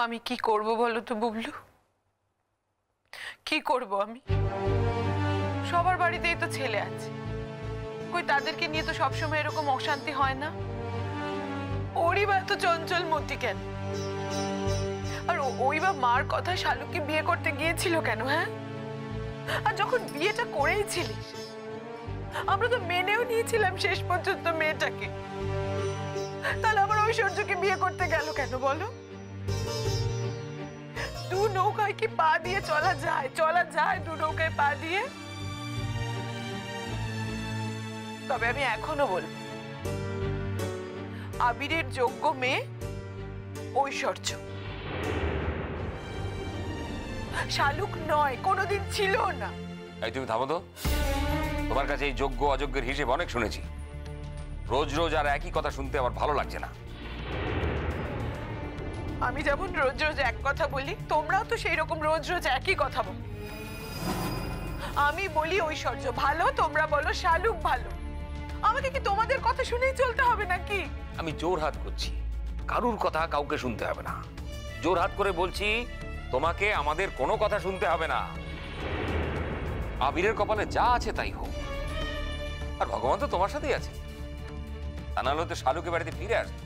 আমি কি করব বলো তো বুবলু, কি করব আমি? সবার বাড়িতেই তো ছেলে আছে, কই তাদেরকে নিয়ে তো সবসময় এরকম অশান্তি হয় না? ওরই বা তো চঞ্চল মতি কেন? আর ওই বা মার কথায় শালুককে বিয়ে করতে গিয়েছিল কেন? হ্যাঁ, আর যখন বিয়েটা করেই ছিলিস আমরা তো মেনেও নিয়েছিলাম শেষ পর্যন্ত মেয়েটাকে, তাহলে আবার ঐশ্বর্যকে বিয়ে করতে গেল কেন বলো? দু নৌকায় কি পা দিয়ে চলা যায়? চলা যায় দু নৌকায় পা দিয়ে? তবে আমি এখনো বলবো, আবিরের যোগ্য মেয়ে ঐশ্বর্য, শালুক নয়, কোনোদিন ছিল না। এই তুমি থামো তো। তোমার কাছে এই যোগ্য অযোগ্যের হিসেব অনেক শুনেছি, রোজ রোজ আর একই কথা শুনতে আমার ভালো লাগছে না। আমি যেমন রোজ রোজ এক কথা বলি, তোমরাও তো সেই রকম রোজ রোজ একই কথা বলো। আমি বলি ঐশ্বর্য ভালো, তোমরা বলো শালুক ভালো। আমাকে কি তোমাদের কথা শুনেই চলতে হবে নাকি? আমি জোরহাত করছি, কারুর কথা কাউকে শুনতে হবে না। জোরহাত করে বলছি, তোমাকে আমাদের কোনো কথা শুনতে হবে না। আবিরের কপালে যা আছে তাই হোক, আর ভগবান তো তোমার সাথেই আছে। তা নাহলে তো শালুকে বাড়িতে ফিরে আসবে।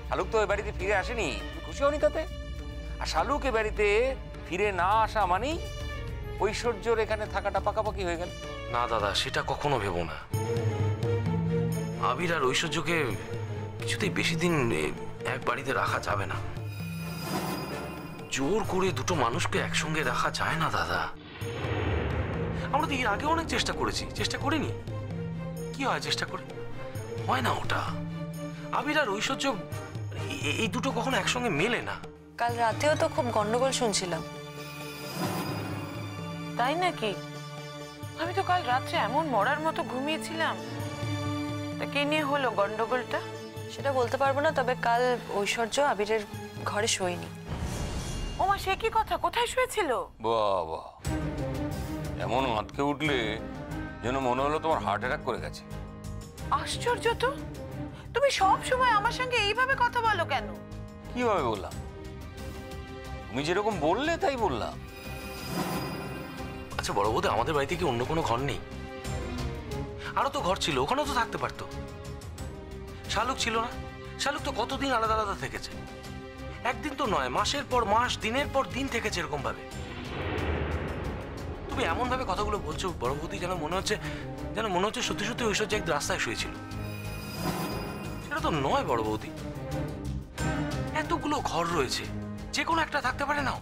শালুক তো ওই বাড়িতে ফিরে আসেনি, তুমি খুশি হওনি তাতে? আর শালুকে বাড়িতে ফিরে না আসা মানেই ঐশ্বর্যর এখানে থাকাটা পাকাপাকি হয়ে গেল। না দাদা, সেটা কখনো ভেবো না। আবির আর ঐশ্বর্যকে কিছুতেই বেশি দিন এক বাড়িতে রাখা যাবে না। জোর করে দুটো মানুষকে একসঙ্গে রাখা যায় না দাদা। আমরা তো এর আগে অনেক চেষ্টা করেছি, চেষ্টা করিনি? কি হয় চেষ্টা করে? হয় না ওটা। আবির আর ঐশ্বর্য এই দুটো কখনো একসঙ্গে মেলে না। কাল রাতেও তো খুব গন্ডগোল শুনছিলাম। তাই নাকি? আমি তো কাল রাত্রে এমন মরার মতো ঘুমিয়েছিলাম। তা কে নিয়ে হলো গন্ডগোলটা? সেটা বলতে পারবো না, তবে কাল ঐশ্বর্য আবিরের ঘরে শোয়নি। ওমা, সে কি কথা? কোথায় শুয়েছিল? বাবা, এমন আঁতকে উঠলে যেন মনে হলো তোমার হার্ট অ্যাটাক করে গেছে। আশ্চর্য তো, তুমি সব সময় আমার সঙ্গে এইভাবে কথা বলো কেন? কিভাবে বললাম? তুমি যেরকম বললে তাই বললাম। আচ্ছা বড় বৌদি, আমাদের বাড়িতে কি অন্য কোনো ঘর নেই? আরো তো ঘর ছিল, ওখানেও তো থাকতে পারতো। শালুক ছিল না? শালুক তো কতদিন আলাদা আলাদা থেকেছে। একদিন তো নয়, মাসের পর মাস, দিনের পর দিন থেকেছে এরকম ভাবে। তুমি এমন ভাবে কথাগুলো বলছো বড় বৌদি, যেন মনে হচ্ছে সত্যি সত্যি ঐশ্বর্য এক রাস্তায় শুয়েছিল। সেটা তো নয় বড় বৌদি। এতগুলো ঘর রয়েছে, যে কোনো একটা থাকতে পারে না?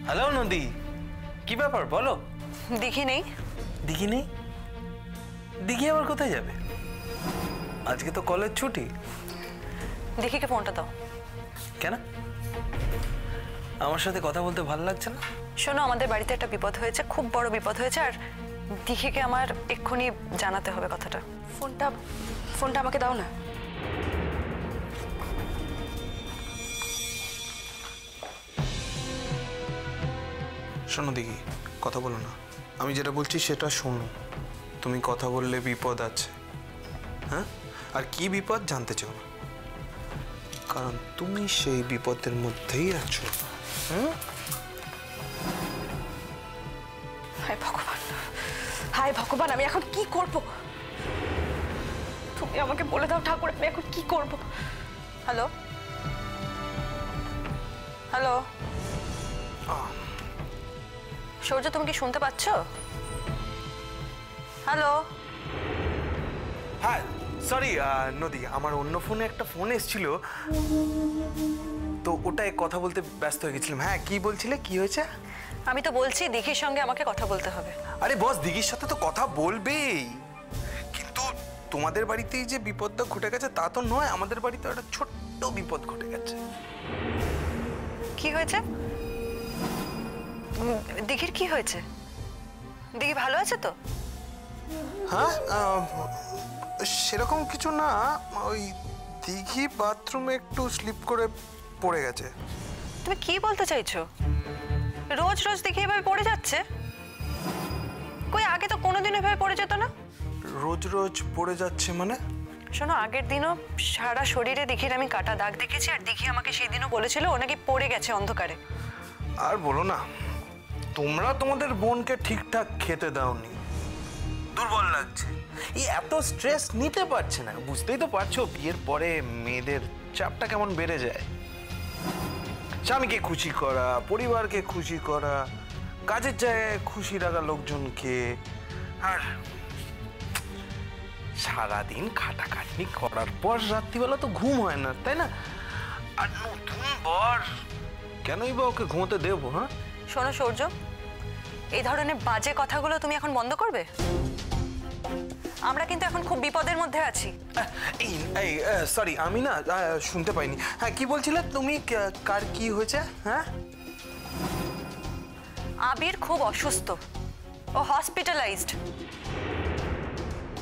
হ্যালো নদী, কি ব্যাপার বলো? দেখি নেই। দিঘি নেই? দিঘি আবার কোথায় যাবে? আজকে তো কলেজ ছুটি। দিঘিকে ফোনটা দাও। কেন? আমার সাথে কথা বলতে ভালো লাগছে না? শোনো, আমাদের বাড়িতে একটা বিপদ হয়েছে, খুব বড় বিপদ হয়েছে, আর দিঘিকে আমার এক্ষুনি জানাতে হবে কথাটা। ফোনটা আমাকে দাও না। শোনো দিঘি, কথা বলো না। আমি যেটা বলছি সেটা শোনো। তুমি কথা বললে বিপদ আছে। হ্যাঁ, আর কি বিপদ জানতে চাও না, কারণ তুমি সেই বিপদের মধ্যেই আছো। হায় ভগবান, হায় ভগবান, আমি এখন কি করব? তুমি আমাকে বলে দাও ঠাকুর, আমি এখন কি করব? হ্যালো হ্যালো, সূর্য তুমি কি শুনতে পাচ্ছ? হ্যালো। হ্যাঁ সরি নদী, আমার অন্য ফোনে একটা ফোন এসেছিল, তো ওটাই কথা বলতে ব্যস্ত হয়ে গেছিলাম। হ্যাঁ, কি বলছিলে? কি হয়েছে? আমি তো বলছি দিঘির সঙ্গে আমাকে কথা বলতে হবে। আরে বস, দিঘির সাথে তো কথা বলবেই, কিন্তু তোমাদের বাড়িতেই যে বিপদটা ঘটে গেছে তা তো নয়। আমাদের বাড়িতে একটা ছোট্ট বিপদ ঘটে গেছে। কি হয়েছে? দিঘির কি হয়েছে? দিঘি ভালো আছে তো? হ্যাঁ, সেরকম কিছু না, ওই দিঘি বাথরুমে একটু স্লিপ করে পড়ে গেছে। তুমি কি বলতে চাইছো? রোজ রোজ দিঘি এভাবে পড়ে যাচ্ছে? কই আগে তো কোনোদিন এভাবে পড়ে যেত না। রোজ রোজ পড়ে যাচ্ছে মানে? শোনো, আগের দিনও সারা শরীরে দিঘির আমি কাটা দাগ দেখেছি, আর দিঘি আমাকে সেই দিনও বলেছিল ও নাকি পড়ে গেছে অন্ধকারে। আর বলো না, তোমরা তোমাদের বোনকে ঠিকঠাক খেতে দাওনি, দুর্বল লাগছে, এই এত স্ট্রেস নিতে পারছে না। বুঝতেই তো পারছো বিয়ের পরে মেয়েদের চাপটা কেমন বেড়ে যায়। স্বামীকে খুশি করা, পরিবারকে খুশি করা, কাজের জায়গায় খুশি রাখা লোকজনকে, আর সারাদিন খাটাখাটনি করার পর রাত্রিবেলা তো ঘুম হয় না, তাই না? আর নতুন বর কেনই বা ওকে ঘুমোতে দেবো? হ্যাঁ শোনো সূর্য, এই ধরনের বাজে কথাগুলো তুমি এখন বন্ধ করবে। আমরা কিন্তু এখন খুব বিপদের মধ্যে আছি। এই সরি, আমি না শুনতে পাইনি। হ্যাঁ, কি বলছিলে তুমি? কার কি হয়েছে? হ্যাঁ, আবির খুব অসুস্থ, ও হসপিটালাইজড।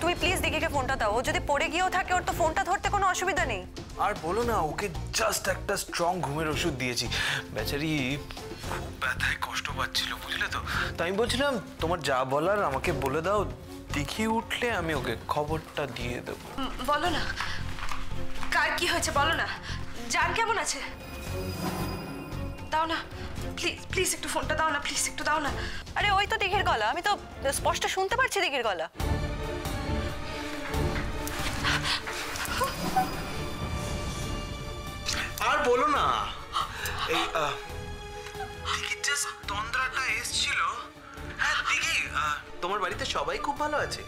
তুমি প্লিজ দিঘিকে ফোনটা দাও। ও যদি পড়ে গিয়েও থাকে, ওর তো ফোনটা ধরতে কোনো অসুবিধা নেই। আর বলো না, ওকে জাস্ট একটা স্ট্রং ঘুমের ওষুধ দিয়েছি, বেচারি খুব ব্যথায় কষ্ট পাচ্ছিল, বুঝলে তো? তো আমি বলছিলাম তোমার যা বলার আমাকে বলে দাও, দিঘি উঠলে আমি ওকে খবরটা দিয়ে দেবো। বলো না, কার কি হয়েছে বলো না। জান কেমন আছে? দাও না প্লিজ, প্লিজ একটু ফোনটা দাও না, প্লিজ একটু দাও না। আরে ওই তো দিঘির গলা, আমি তো স্পষ্ট শুনতে পাচ্ছি দিঘির গলা। আর বলো না, এই দিঘির যে তন্দ্রাটা এসছিল। হ্যাঁ দিঘি, তোমার বাড়িতে সবাই খুব ভালো আছে?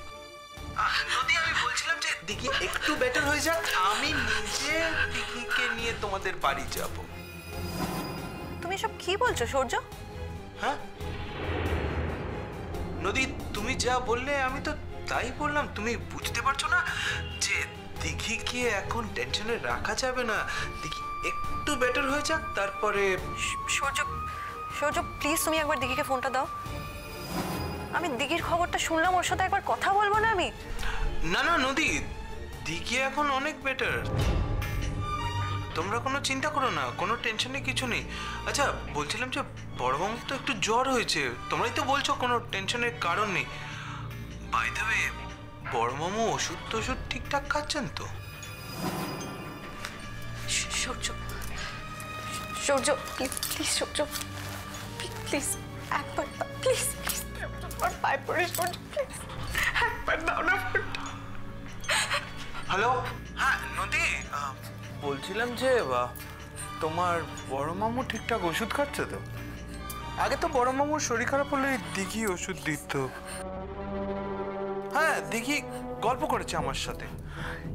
যদি আমি বলছিলাম যে দিঘি একটু বেটার হয়ে যাক, আমি নিজে দিঘিকে নিয়ে তোমাদের বাড়ি যাব। তুমি সব কি বলছো সূর্য? হ্যাঁ নদী, তুমি যা বললে আমি তো তাই বললাম। তুমি বুঝতে পারছো না যে দিঘিকে এখন টেনশনে রাখা যাবে না, দিঘি একটু বেটার হয়ে যাক, তারপরে। সূর্য, সূর্য প্লিজ তুমি একবার দিঘিকে ফোনটা দাও। আমি দিঘির খবরটা শুনলাম, ওর সাথে একবার কথা বলবো না আমি? না না নদী, দিঘি এখন অনেক বেটার, তোমরা কোনো চিন্তা করো না, কোনো টেনশনে কিছু নেই। আচ্ছা বলছিলাম যে বড় মামুর তো একটু জ্বর হয়েছে, তোমরাই তো বলছো কোনো টেনশনের কারণ নেই। বাই দ্য ওয়ে, বড় মামু ওষুধ টষুধ ঠিকঠাক খাচ্ছেন তো? সূর্য, সূর্য প্লিজ, প্লিজ সূর্য প্লিজ একবার দাও, প্লিজ প্লিজ তোমার পায়ে পড়ে সূর্য প্লিজ একবার দাও না ফোনটা। হ্যালো, হ্যাঁ নদী, বলছিলাম যে তোমার বড় মামু ঠিকঠাক ওষুধ খাচ্ছে তো? আগে তো বড় মামুর শরীর খারাপ হলে দিঘি ওষুধ দিত। হ্যাঁ দিঘি গল্প করেছে আমার সাথে,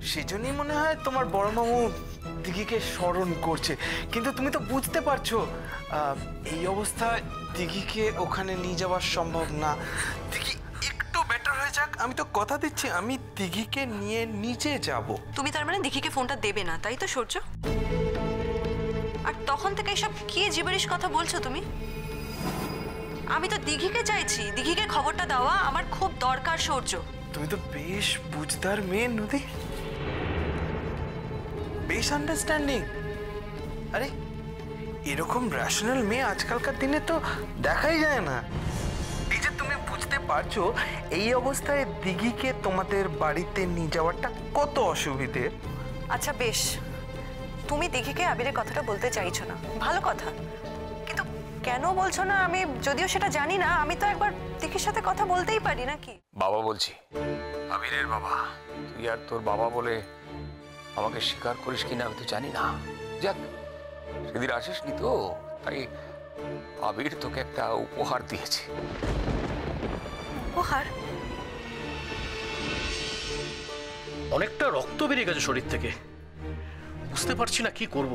সেই জন্যই মনে হয় তোমার বড় মামু দিঘিকে স্মরণ করছে। কিন্তু তুমি তো বুঝতে পারছো এই অবস্থায় দিঘিকে ওখানে নিয়ে যাওয়া সম্ভব না। দিঘি একটু বেটার হয়ে যাক, আমি তো কথা দিচ্ছি আমি দিঘিকে নিয়ে নিচে যাব। তুমি তার মানে দিঘিকে ফোনটা দেবে না, তাই তো সূর্য? আর তখন থেকে এসব কি জিবারিশ কথা বলছো তুমি? আমি তো দিঘিকে চাইছি, দিঘিকে খবরটা দেওয়া আমার খুব দরকার সূর্য। তুমি তো বেশ বুঝদার মেয়ে নদী, বেশ আন্ডারস্ট্যান্ডিং। আরে এরকম রেশনাল মেয়ে আজকালকার দিনে তো দেখাই যায় না। এই যে তুমি বুঝতে পারছো এই অবস্থায় দিঘিকে তোমাদের বাড়িতে নিয়ে যাওয়াটা কত অসুবিধে। আচ্ছা বেশ, তুমি দিঘিকে আবিরের কথাটা বলতে চাইছো না, ভালো কথা, কিন্তু কেন বলছো না? আমি যদিও সেটা জানি না, আমি তো একবার দিঘির সাথে কথা বলতেই পারি নাকি? বাবা বলছি, আবিরের বাবা। তুই আর তোর বাবা বলে আমাকে স্বীকার করিস কিনা আমি তো জানি না। যাক, সেদিন আসিসনি তো, তাই আবির তোকে একটা উপহার দিয়েছে। উপহার? অনেকটা রক্ত বেরিয়ে গেছে শরীর থেকে, বুঝতে পারছি না কি করব।